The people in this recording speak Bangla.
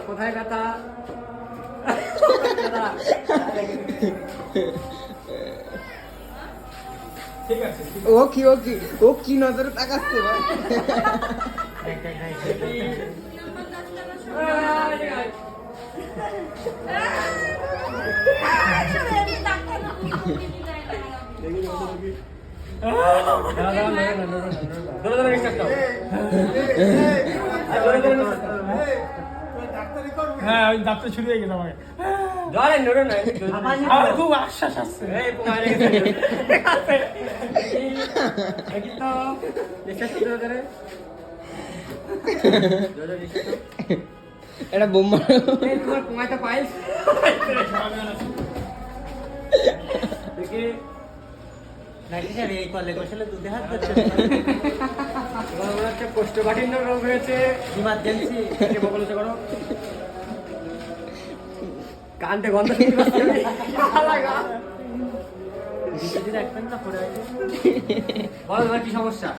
কোথায় ব্যথা? ঠিক আছে। ও কি নজরে তাকাচ্ছে ভাই। হ্যাঁ ওই ডাক্তার শুরু হয়ে গেছে আমাকে আমার খুব আশ্বাস আসছে এটা বোম্বা তোমার কুমাইতে পাইল দেখি এই কলে কষলে দুধে হাত একটা কোষ্ঠকাঠিন্য রোগ হয়েছে ইমার্জেন্সি বলেছে করো কানতে গন্ধ শুনতে পাচ্ছি আমি। রাখবেন না পরে বলো তোমার কি সমস্যা?